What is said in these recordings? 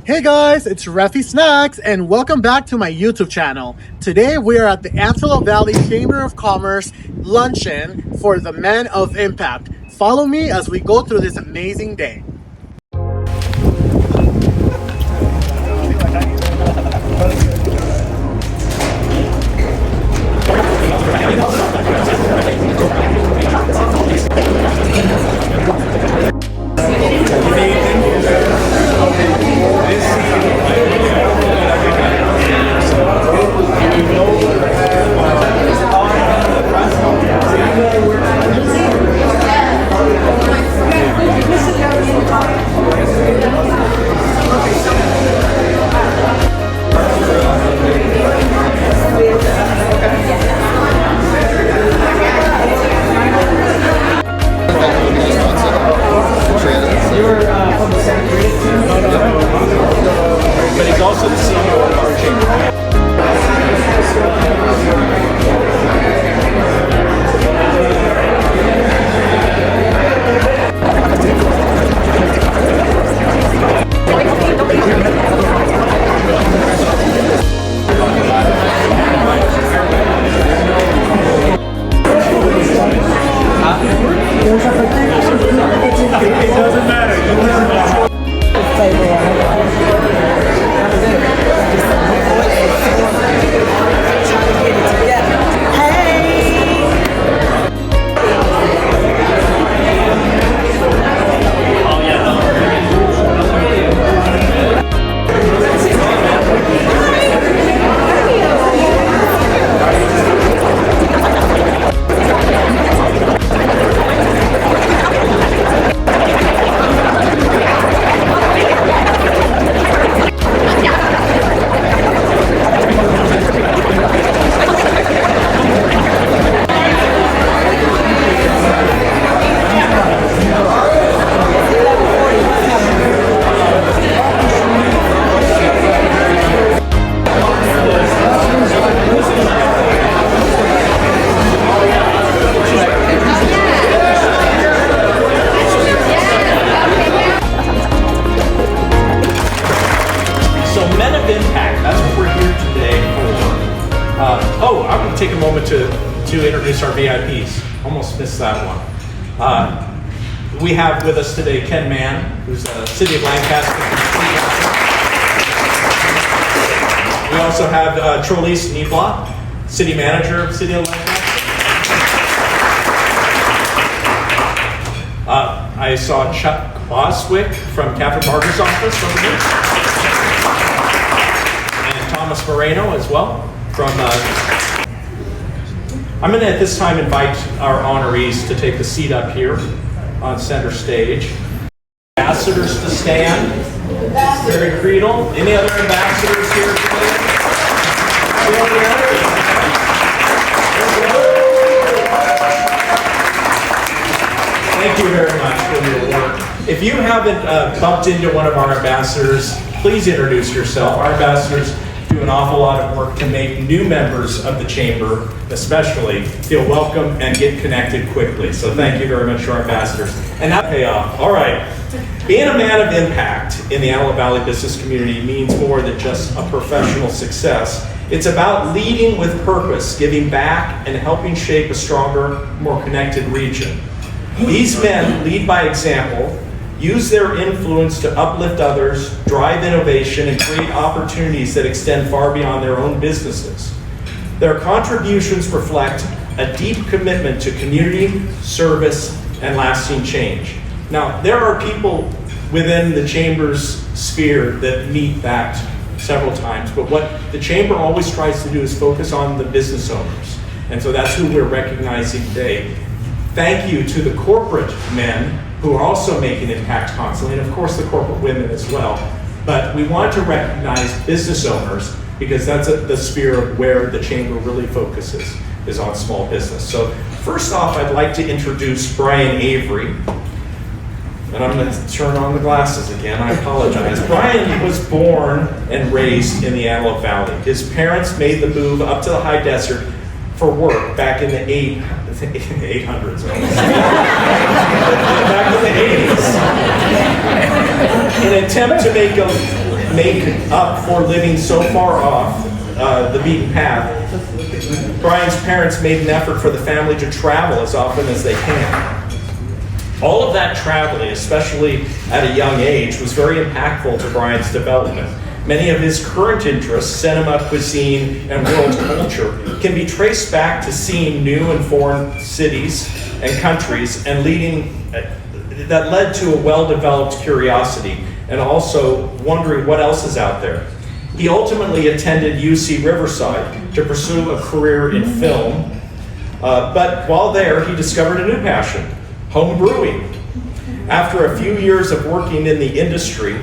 Hey guys, it's Refi Snacks and welcome back to my YouTube channel. Today we are at the Antelope Valley Chamber of Commerce luncheon for the Men of Impact. Follow me as we go through this amazing day. But he's also the CEO of our chamber. It doesn't matter. I'm going to take a moment to introduce our VIPs. Almost missed that one. We have with us today Ken Mann, who's the City of Lancaster. We also have Trolise Niebla, City Manager of City of Lancaster. I saw Chuck Boswick from Catherine Barker's office over here. And Thomas Moreno as well from I'm going to at this time invite our honorees to take a seat up here on center stage. Ambassadors to stand. Barry Creedle. Any other ambassadors here today? Thank you very much for your work. If you haven't bumped into one of our ambassadors, please introduce yourself. Our ambassadors do an awful lot of work to make new members of the chamber, especially, feel welcome and get connected quickly. So thank you very much to our ambassadors. And now pay off. All right. Being a man of impact in the Antelope Valley business community means more than just a professional success. It's about leading with purpose, giving back, and helping shape a stronger, more connected region. These men lead by example, use their influence to uplift others, drive innovation, and create opportunities that extend far beyond their own businesses. Their contributions reflect a deep commitment to community, service, and lasting change. Now, there are people within the Chamber's sphere that meet that several times, but what the Chamber always tries to do is focus on the business owners. And so that's who we're recognizing today. Thank you to the corporate men who are also making impact constantly, and of course the corporate women as well. But we want to recognize business owners because that's the sphere of where the Chamber really focuses, is on small business. So first off, I'd like to introduce Brian Avery. And I'm going to turn on the glasses again, I apologize. Brian was born and raised in the Antelope Valley. His parents made the move up to the high desert for work back in the 800s. Back in the 80s. In an attempt to make make up for living so far off the beaten path, Brian's parents made an effort for the family to travel as often as they can. All of that traveling, especially at a young age, was very impactful to Brian's development. Many of his current interests, cinema, cuisine, and world culture, can be traced back to seeing new and foreign cities and countries, and that led to a well-developed curiosity and also wondering what else is out there. He ultimately attended UC Riverside to pursue a career in film, but while there, he discovered a new passion: home brewing. After a few years of working in the industry,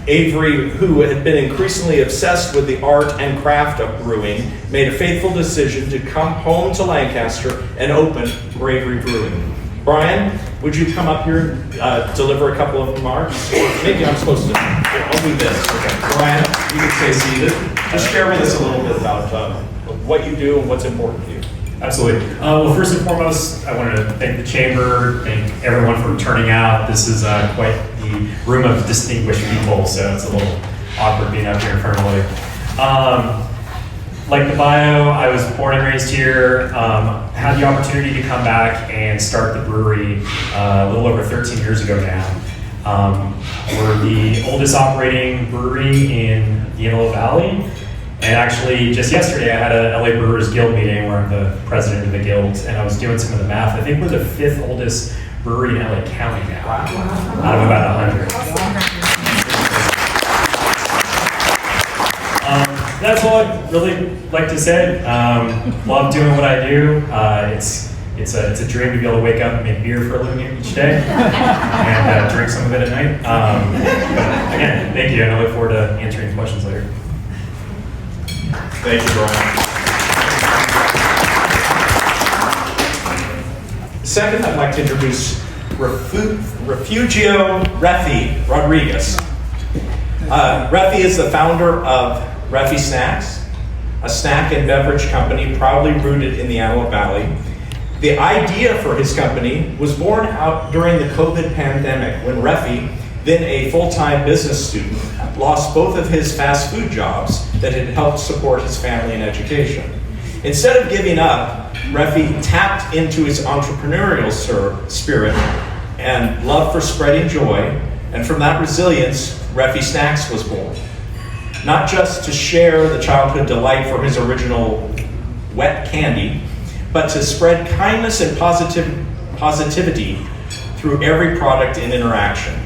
Avery, who had been increasingly obsessed with the art and craft of brewing, made a faithful decision to come home to Lancaster and open Bravery Brewing. Brian, would you come up here and deliver a couple of remarks? Or maybe I'm supposed to. I'll do this. Okay. Brian, you can stay seated. Just share with us a little bit about what you do and what's important to you. Absolutely. Well, first and foremost, I want to thank the Chamber, thank everyone for turning out. This is quite the room of distinguished people, so it's a little awkward being up here in front of everybody. Like the bio, I was born and raised here, had the opportunity to come back and start the brewery a little over 13 years ago now. We're the oldest operating brewery in the Antelope Valley. And actually, just yesterday, I had a LA Brewers Guild meeting where I'm the president of the guild, and I was doing some of the math. I think we're the 5th oldest brewery in LA County now, out of about 100. That's all I'd really like to say. Love doing what I do. It's a dream to be able to wake up and make beer for a living each day and drink some of it at night. But again, thank you, and I look forward to answering questions later. Thank you, Brian. Second, I'd like to introduce Refugio Refi Rodriguez. Refi is the founder of Refi Snacks, a snack and beverage company proudly rooted in the Antelope Valley. The idea for his company was born out during the COVID pandemic when Refi, then a full-time business student, lost both of his fast food jobs that had helped support his family and education. Instead of giving up, Refi tapped into his entrepreneurial spirit and love for spreading joy, and from that resilience, Refi Snacks was born. Not just to share the childhood delight from his original wet candy, but to spread kindness and positivity through every product and interaction.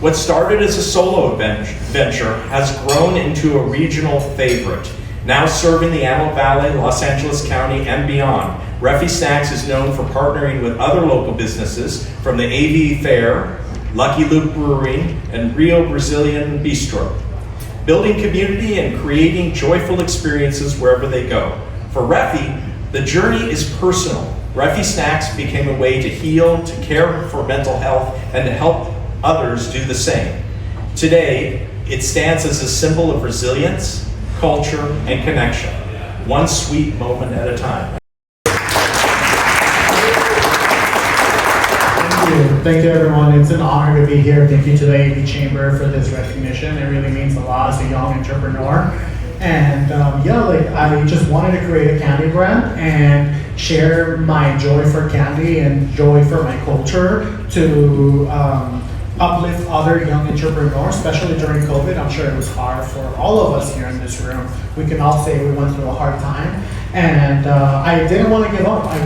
What started as a solo venture has grown into a regional favorite, now serving the Antelope Valley, Los Angeles County, and beyond. Refi Snacks is known for partnering with other local businesses from the AV Fair, Lucky Luke Brewing, and Rio Brazilian Bistro, building community and creating joyful experiences wherever they go. For Refi, the journey is personal. Refi Snacks became a way to heal, to care for mental health, and to help others do the same. Today, it stands as a symbol of resilience, culture, and connection, one sweet moment at a time. Thank you, everyone. It's an honor to be here. Thank you to the AV Chamber for this recognition. It really means a lot as a young entrepreneur. And I just wanted to create a candy brand and share my joy for candy and joy for my culture to uplift other young entrepreneurs, especially during COVID. I'm sure it was hard for all of us here in this room. We can all say we went through a hard time. And I didn't want to give up. I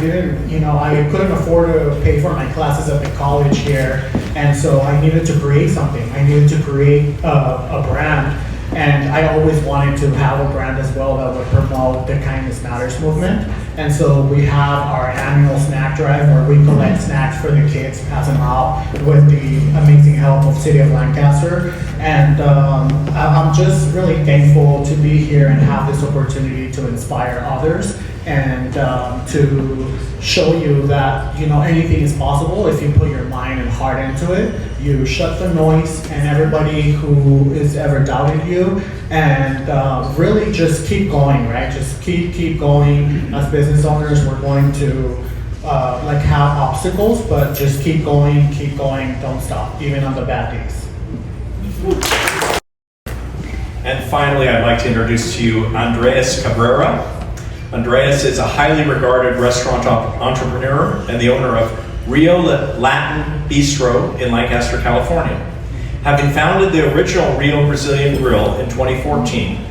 couldn't afford to pay for my classes at the college here. And so I needed to create something. I needed to create a brand. And I always wanted to have a brand as well that would promote the Kindness Matters movement. And so we have our annual snack drive where we collect snacks for the kids, pass them out with the amazing help of City of Lancaster. And I'm just really thankful to be here and have this opportunity to inspire others and to show you that anything is possible if you put your mind and heart into it. You shut the noise and everybody who is ever doubted you, and really just keep going, right? Just keep going. As business owners, we're going to have obstacles, but just keep going, don't stop, even on the bad days. And finally, I'd like to introduce to you Andres Cabrera. Andres is a highly regarded restaurant entrepreneur and the owner of Rio Latin Bistro in Lancaster, California. Having founded the original Rio Brazilian Grill in 2014,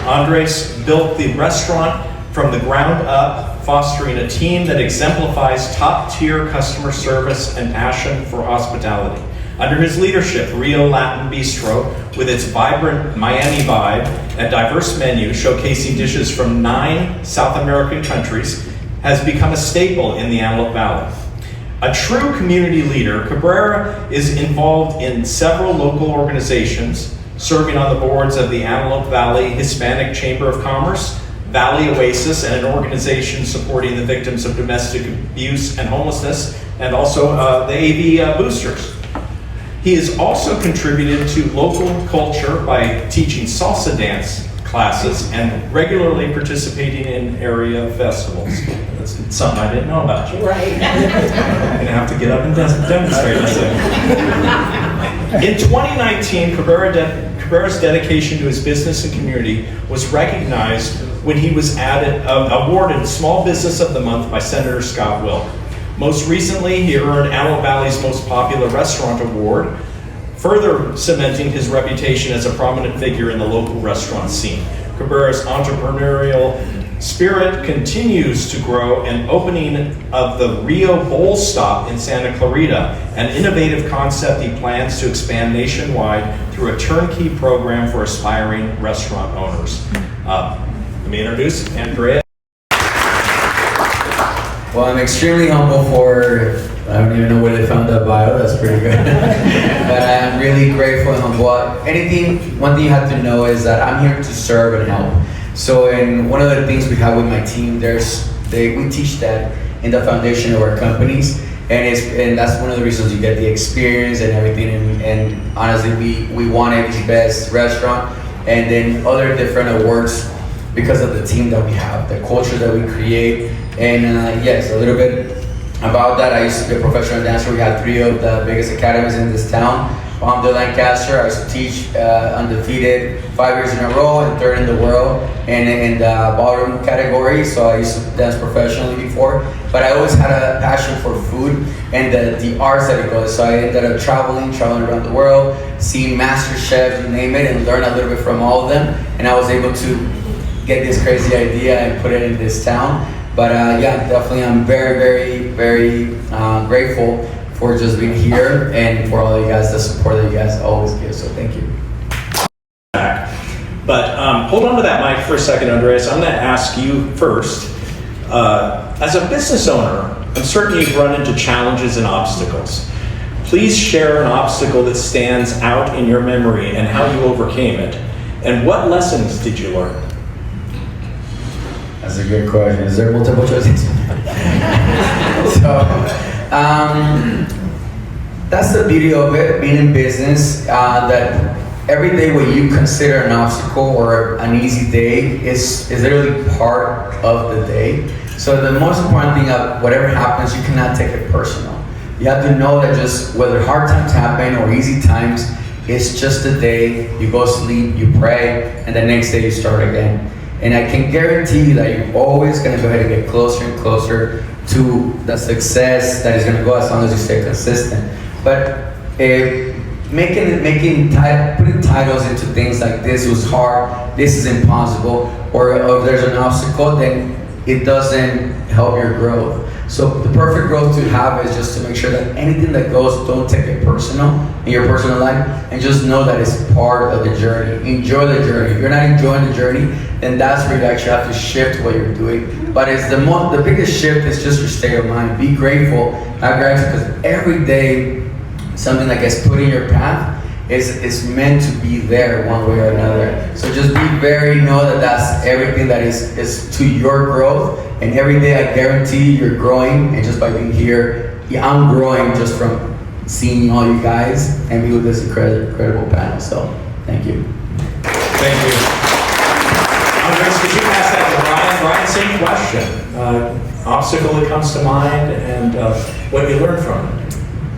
Andres built the restaurant from the ground up, fostering a team that exemplifies top-tier customer service and passion for hospitality. Under his leadership, Rio Latin Bistro, with its vibrant Miami vibe and diverse menu showcasing dishes from 9 South American countries, has become a staple in the Antelope Valley. A true community leader, Cabrera is involved in several local organizations, serving on the boards of the Antelope Valley Hispanic Chamber of Commerce, Valley Oasis, and an organization supporting the victims of domestic abuse and homelessness, and also the AV Boosters. He has also contributed to local culture by teaching salsa dance classes and regularly participating in area festivals. That's something I didn't know about you. Right. I'm gonna have to get up and demonstrate in a second. In 2019, Cabrera's dedication to his business and community was recognized when he was awarded Small Business of the Month by Senator Scott Wilk. Most recently, he earned Antelope Valley's Most Popular Restaurant Award, further cementing his reputation as a prominent figure in the local restaurant scene. Cabrera's entrepreneurial spirit continues to grow, and opening of the Rio Bowl Stop in Santa Clarita, an innovative concept he plans to expand nationwide through a turnkey program for aspiring restaurant owners. Let me introduce Andrea. Well, I'm extremely humble for, I don't even know where they found that bio, that's pretty good. But I'm really grateful and humble. One thing you have to know is that I'm here to serve and help. So, and one of the things we have with my team, we teach that in the foundation of our companies, and that's one of the reasons you get the experience and everything. And honestly, we wanted the best restaurant, and then other different awards because of the team that we have, the culture that we create. And yes, a little bit about that. I used to be a professional dancer. We had 3 of the biggest academies in this town. On the Lancaster, I used to teach undefeated 5 years in a row and 3rd in the world and in the ballroom category. So I used to dance professionally before, but I always had a passion for food and the arts that it goes. So I ended up traveling around the world, seeing master chefs, you name it, and learn a little bit from all of them. And I was able to get this crazy idea and put it in this town. But yeah, definitely I'm very, very, very grateful for just being here and for all you guys, the support that you guys always give. So thank you. But hold on to that mic for a second, Andreas. I'm going to ask you first. As a business owner, I'm certain you've run into challenges and obstacles. Please share an obstacle that stands out in your memory and how you overcame it. And what lessons did you learn? That's a good question. Is there multiple choices? So, that's the beauty of it, being in business, that every day what you consider an obstacle or an easy day is literally part of the day. So the most important thing of whatever happens, you cannot take it personal. You have to know that just whether hard times happen or easy times, it's just a day. You go sleep, you pray, and the next day you start again. And I can guarantee you that you're always going to go ahead and get closer and closer to the success that is going to go as long as you stay consistent. But putting titles into things like this was hard, this is impossible, or if there's an obstacle, then it doesn't help your growth. So the perfect growth to have is just to make sure that anything that goes, don't take it personal in your personal life, and just know that it's part of the journey. Enjoy the journey. If you're not enjoying the journey, then that's where you actually have to shift what you're doing. But it's the biggest shift is just your state of mind. Be grateful, not grateful, because every day something that gets put in your path is meant to be there one way or another. So just know that that's everything that is to your growth. And every day I guarantee you're growing, and just by being here, I'm growing just from seeing all you guys and be with this incredible panel. So thank you. Thank you. Andres, could you pass that to Ryan? Ryan, same question. Obstacle that comes to mind and what you learned from it.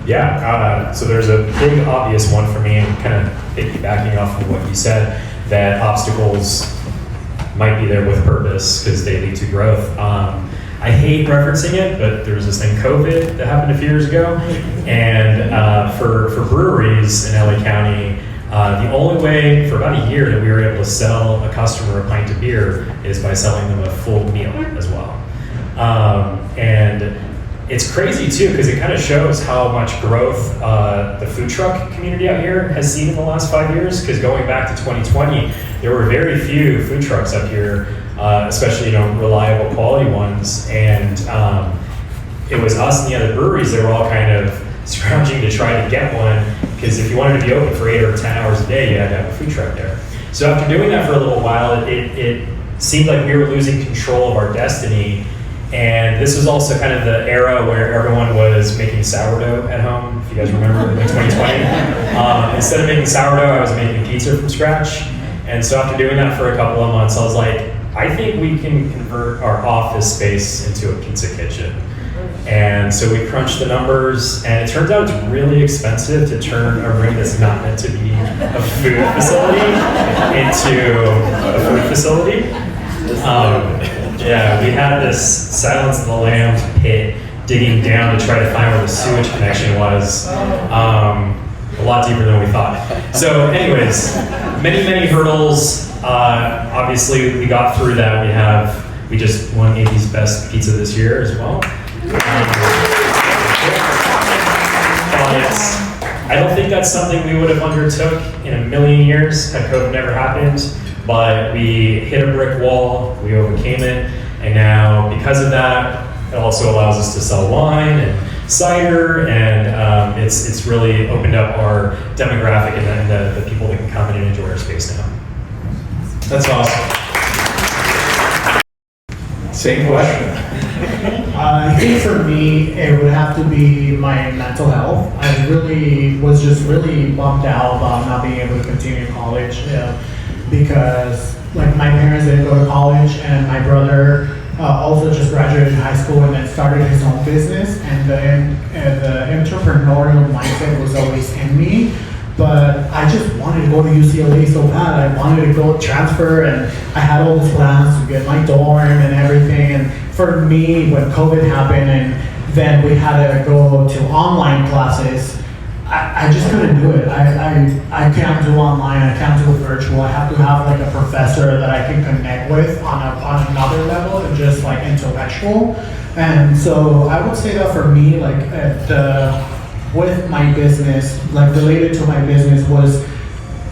Yeah, so there's a big obvious one for me, and kind of piggybacking off of what you said, that obstacles might be there with purpose because they lead to growth. I hate referencing it, but there was this thing, COVID, that happened a few years ago. And for breweries in LA County, the only way for about a year that we were able to sell a customer a pint of beer is by selling them a full meal as well. And it's crazy too, because it kind of shows how much growth the food truck community out here has seen in the last 5 years. Because going back to 2020, there were very few food trucks up here, especially reliable quality ones. And it was us and the other breweries that were all kind of scrounging to try to get one, because if you wanted to be open for 8 or 10 hours a day, you had to have a food truck there. So after doing that for a little while, it seemed like we were losing control of our destiny. And this was also kind of the era where everyone was making sourdough at home, if you guys remember, in 2020. Instead of making sourdough, I was making pizza from scratch. And so after doing that for a couple of months, I was like, I think we can convert our office space into a pizza kitchen. And so we crunched the numbers, and it turns out it's really expensive to turn a room that's not meant to be a food facility into a food facility. Yeah, we had this Silence of the Lambs pit digging down to try to find where the sewage connection was. A lot deeper than we thought. So anyways, many hurdles. Obviously, we got through that. We just won AP's Best Pizza this year as well. But I don't think that's something we would have undertook in a million years had COVID never happened. But we hit a brick wall, we overcame it, and now because of that, it also allows us to sell wine and cider, and it's really opened up our demographic and the people that can come in and enjoy our space now. That's awesome. Same question. I think for me, it would have to be my mental health. I was just really bummed out about not being able to continue college. Because like my parents didn't go to college, and my brother also just graduated high school and then started his own business, and the entrepreneurial mindset was always in me. But I just wanted to go to UCLA so bad. I wanted to go transfer, and I had all these plans to get my dorm and everything. And for me, when COVID happened and then we had to go to online classes, I just couldn't do it. I can't do online, I can't do virtual. I have to have like a professor that I can connect with on another level and just like intellectual. And so I would say that for me, like with my business, like related to my business was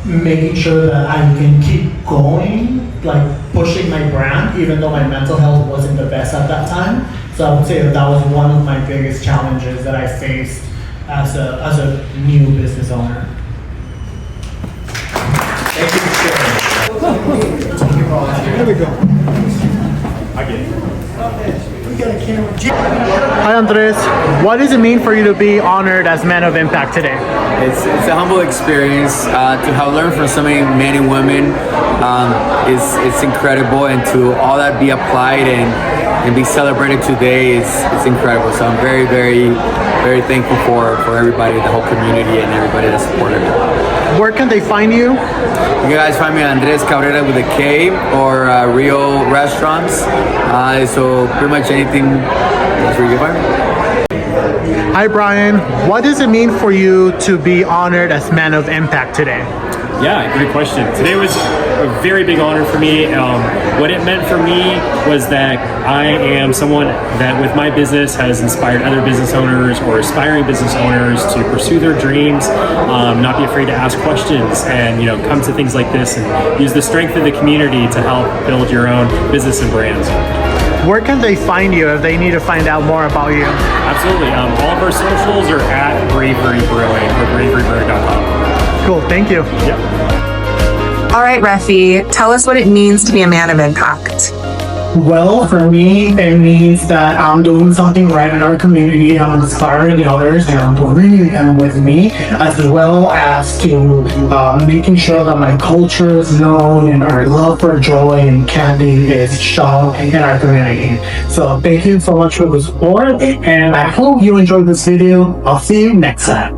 making sure that I can keep going, like pushing my brand, even though my mental health wasn't the best at that time. So I would say that was one of my biggest challenges that I faced as a new business owner. Thank you for sharing. Here we go. I get it. Hi Andres, what does it mean for you to be honored as Man of Impact today? It's a humble experience to have learned from so many men and women. It's incredible, and to all that be applied and be celebrated today it's incredible. So I'm very, very, very thankful for everybody, the whole community, and everybody that supported me. Where can they find you? You guys find me Andres Cabrera with a K, or Rio Restaurants. So pretty much anything, that's where you find me. Hi Brian, what does it mean for you to be honored as Man of Impact today? Yeah, great question. Today was a very big honor for me. What it meant for me was that I am someone that with my business has inspired other business owners or aspiring business owners to pursue their dreams, not be afraid to ask questions, and come to things like this and use the strength of the community to help build your own business and brands. Where can they find you if they need to find out more about you? Absolutely. All of our socials are at Bravery Brewing or braverybrewing.com. Cool, thank you. Yep. All right, Refi, tell us what it means to be a man of impact. Well, for me, it means that I'm doing something right in our community. I'm inspiring others and I'm bringing them with me, as well as to making sure that my culture is known and our love for joy and candy is shown in our community. So thank you so much for the support, and I hope you enjoyed this video. I'll see you next time.